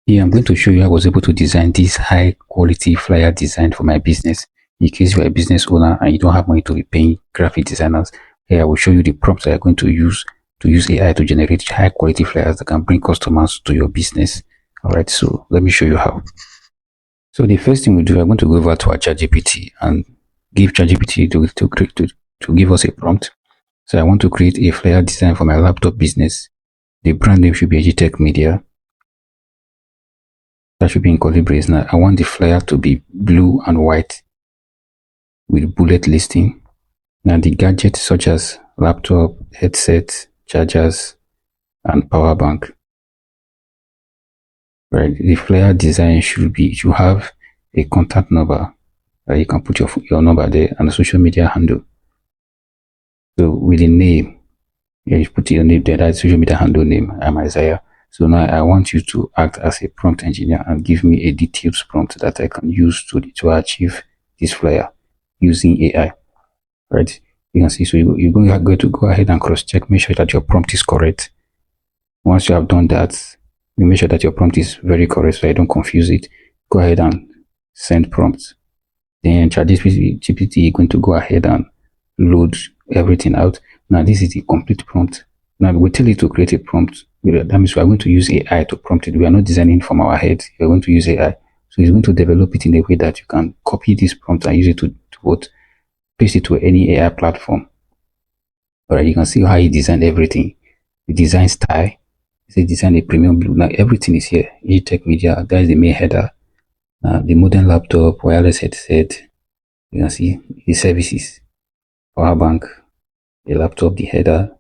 Here, I'm going to show you how I was able to design this high quality flyer design for my business. In case you're a business owner and you don't have money to be paying graphic designers, here I will show you the prompts that you're going to use AI to generate high quality flyers that can bring customers to your business. All right, so let me show you how. So the first thing we do, I'm going to go over to our ChatGPT and give ChatGPT to give us a prompt. So I want to create a flyer design for my laptop business. The brand name should be Agitech Media. That should be in colibris. Now I want the flyer to be blue and white with bullet listing. Now the gadgets such as laptop, headset, chargers, and power bank. Right. The flyer design should have a contact number. You can put your number there and a social media handle. So with the name, you put your name there, that's social media handle name. I'm Isaiah. So now I want you to act as a prompt engineer and give me a detailed prompt that I can use to achieve this flyer using AI. Right? You can see, so you're going to go ahead and cross-check, make sure that your prompt is correct. Once you have done that, you make sure that your prompt is very correct so I don't confuse it. Go ahead and send prompts. Then ChatGPT is going to go ahead and load everything out. Now this is the complete prompt. Now we tell it to create a prompt. That means we are going to use AI to prompt it. We are not designing from our head. We are going to use AI. So it's going to develop it in a way that you can copy this prompt and use it to what? Paste it to any AI platform. Alright, you can see how he designed everything. The design style. He designed a premium blue. Now everything is here. Tech Media, that is the main header. The modern laptop, wireless headset. You can see the services. Power bank, the laptop, the header.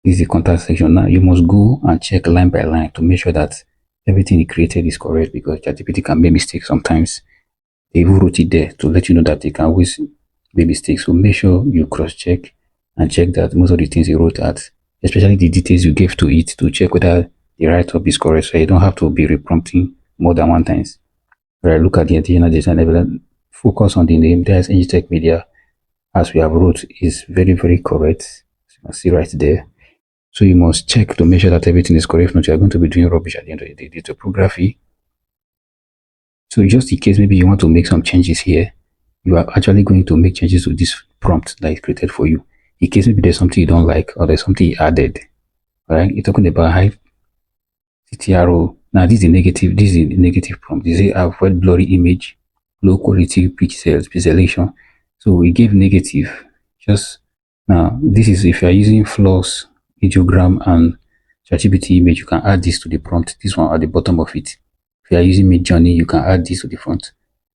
This is the contact section. Now you must go and check line by line to make sure that everything he created is correct, because ChatGPT can make mistakes sometimes. They even wrote it there to let you know that they can always make mistakes. So make sure you cross check and check that most of the things you wrote at, especially the details you gave to it, to check whether the write-up is correct, so you don't have to be reprompting more than one times. Right, look at the additional design level. Focus on the name. There's Agitech Media, as we have wrote, is very, very correct. As you can see right there. So you must check to make sure that everything is correct. If not, you are going to be doing rubbish at the end of the day. The topography. So just in case maybe you want to make some changes here, you are actually going to make changes to this prompt that is created for you. In case maybe there's something you don't like or there's something you added. Right? You're talking about high CTRO. Now this is the negative prompt. They say avoid blurry image, low quality pixelation. So we gave negative. Just now, this is if you are using Floss, Ideogram, and ChatGPT image, you can add this to the prompt. This one at the bottom of it. If you are using Midjourney, you can add this to the front.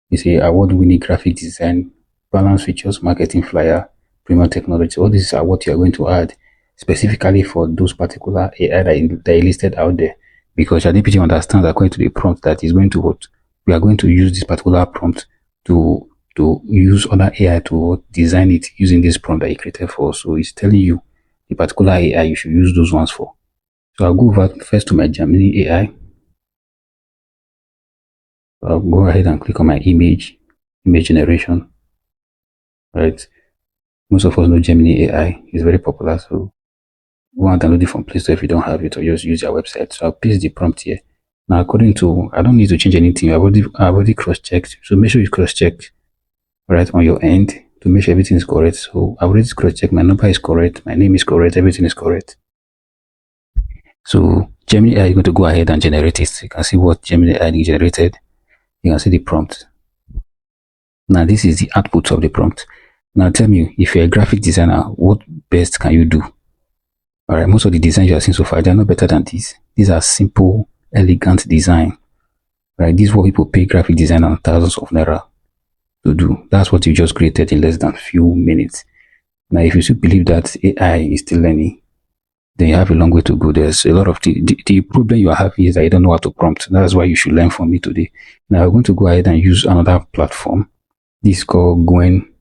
You say award-winning graphic design, balance features, marketing flyer, premium technology. All these are what you are going to add specifically for those particular AI that are listed out there. Because ChatGPT understands according to the prompt that is going to what we are going to use this particular prompt to use other AI to design it using this prompt that he created for us. So it's telling you the particular AI you should use those ones for. So I'll go over first to my Gemini AI. I'll go ahead and click on my image generation. Right. Most of us know Gemini AI is very popular, so go and download it from Play Store if you don't have it, or just use your website. So I'll paste the prompt here. Now, according to, I don't need to change anything. I've already cross-checked. So make sure you cross-check right on your end to make sure everything is correct. So I've already cross-checked. My number is correct. My name is correct. Everything is correct. So Gemini AI is going to go ahead and generate it. You can see what Gemini AI generated. You can see the prompt. Now this is the output of the prompt. Now tell me, if you're a graphic designer, what best can you do? All right, most of the designs you have seen so far, they're not better than these. These are simple, elegant design. Right, this is what people pay graphic designers thousands of naira to do. That's what you just created in less than few minutes. Now, if you still believe that AI is still learning, then you have a long way to go. There's a lot of the problem you are having is that you don't know how to prompt. That's why you should learn from me today. Now, we're going to go ahead and use another platform. This is called Gwen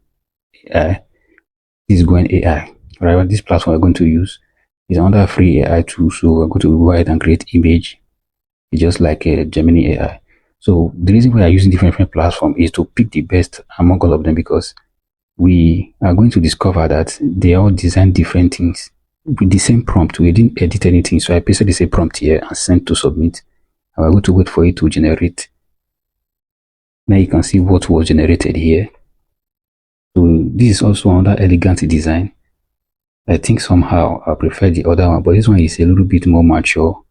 AI. This is Gwen AI. Right, this platform we're going to use is another free AI tool. So we're going to go ahead and create image. It's just like a Gemini AI. So the reason why I'm using different platforms is to pick the best among all of them, because we are going to discover that they all design different things with the same prompt. We didn't edit anything. So I pasted the same prompt here and sent to submit. and we're going to wait for it to generate. Now you can see what was generated here. So this is also another elegant design. I think somehow I prefer the other one, but this one is a little bit more mature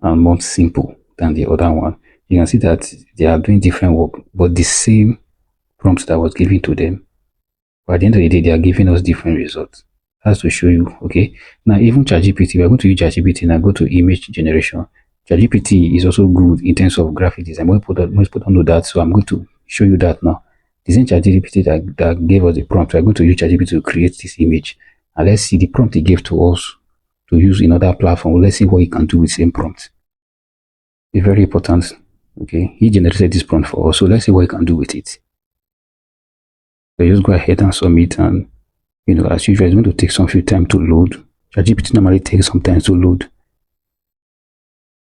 and more simple than the other one. You can see that they are doing different work, but the same prompts that was given to them. But at the end of the day, they are giving us different results. That's to show you, okay? Now, even ChatGPT, we're going to use ChatGPT now, go to image generation. ChatGPT is also good in terms of graphic design. Most people don't know that, so I'm going to show you that now. This is ChatGPT that gave us the prompt. We're going to use ChatGPT to create this image. And let's see the prompt he gave to us to use in other platform. Let's see what he can do with the same prompt. It's very important. Okay, he generated this prompt for us, so let's see what he can do with it. So just go ahead and submit, and as usual, it's going to take some few time to load. ChatGPT normally takes some time to load.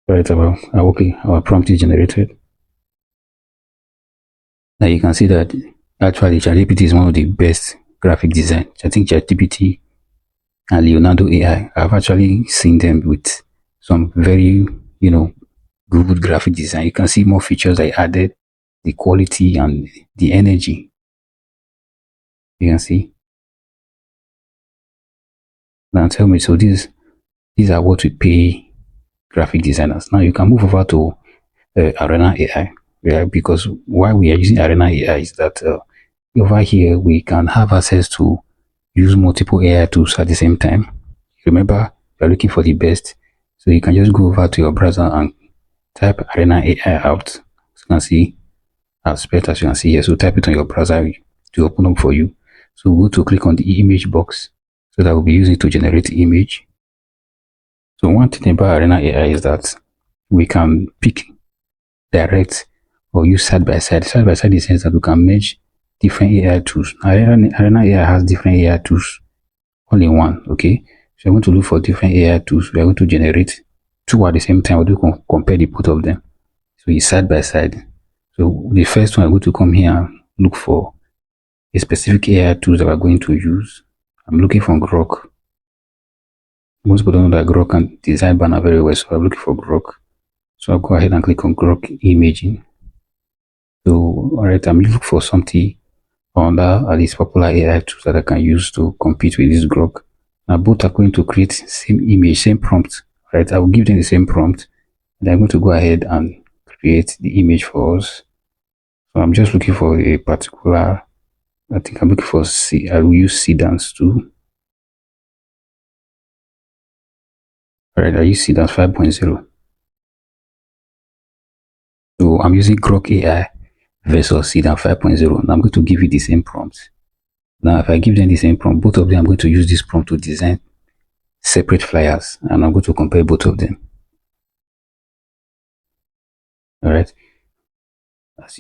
Right, okay, our prompt is generated. Now you can see that actually ChatGPT is one of the best graphic design. I think ChatGPT and Leonardo AI, I've actually seen them with some very, good graphic design. You can see more features I added, the quality and the energy. You can see. Now tell me, so these are what we pay graphic designers. Now you can move over to Arena AI, yeah, because why we are using Arena AI is that over here we can have access to use multiple AI tools at the same time. Remember, you're looking for the best, so you can just go over to your browser and type Arena AI out. So you can see as best as you can see here. So type it on your browser to open up for you. So go to click on the image box, so that will be using to generate the image. So one thing about Arena AI is that we can pick direct or use side by side. Side by side in the sense that we can merge different AI tools. Arena AI has different AI tools all in one. Okay, so I'm going to look for different AI tools. We are going to generate two at the same time. We'll do compare the both of them. So it's side by side. So the first one, I'm going to come here and look for a specific AI tools that we're going to use. I'm looking for Grok. Most people don't know that Grok can design banner very well, so I'm looking for Grok. So I'll go ahead and click on Grok imaging. So, alright, I'm looking for something under these popular AI tools that I can use to compete with this Grok. Now, both are going to create same image, same prompt. Right, I will give them the same prompt, and I'm going to go ahead and create the image for us. So I'm just looking for a particular. I think I'm looking for C. I will use Sedans too. Alright, I use Sedans 5.0. So I'm using Grok AI versus Sedan 5.0. And I'm going to give it the same prompt. Now, if I give them the same prompt, both of them, I'm going to use this prompt to design separate flyers, and I'm going to compare both of them. All right,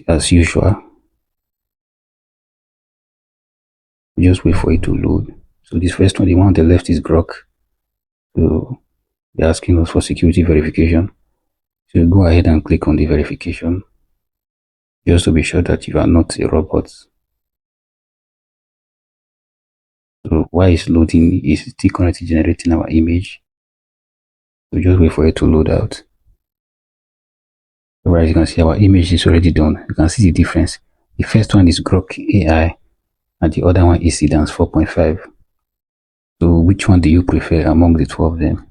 as usual, just wait for it to load. So this first one, the one on the left is Grok. So they're asking us for security verification. So go ahead and click on the verification, just to be sure that you are not a robot. So while it's loading, it's still currently generating our image. So just wait for it to load out. So as you can see, our image is already done. You can see the difference. The first one is Grok AI, and the other one is Sedans 4.5. So which one do you prefer among the two of them?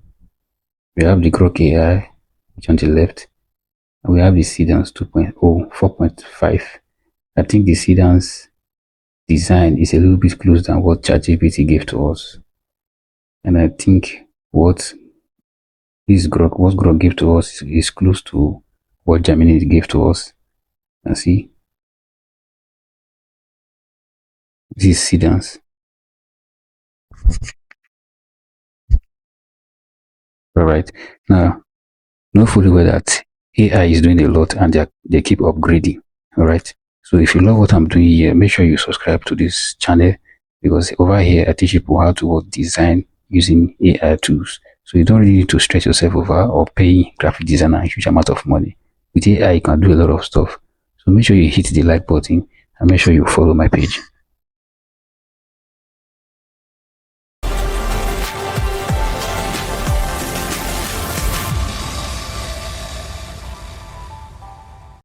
We have the Grok AI, which on the left, and we have the Sedans 2.0, 4.5. I think the Sedans design is a little bit close than what ChatGPT gave to us. And I think what Grok gave to us is close to what Gemini gave to us. And see, these Sedans. All right. Now, know fully well that AI is doing a lot, and they keep upgrading. All right. So if you love what I'm doing here, make sure you subscribe to this channel, because over here I teach people how to design using AI tools. So you don't really need to stress yourself over or pay graphic designer a huge amount of money. With AI, you can do a lot of stuff. So make sure you hit the like button and make sure you follow my page.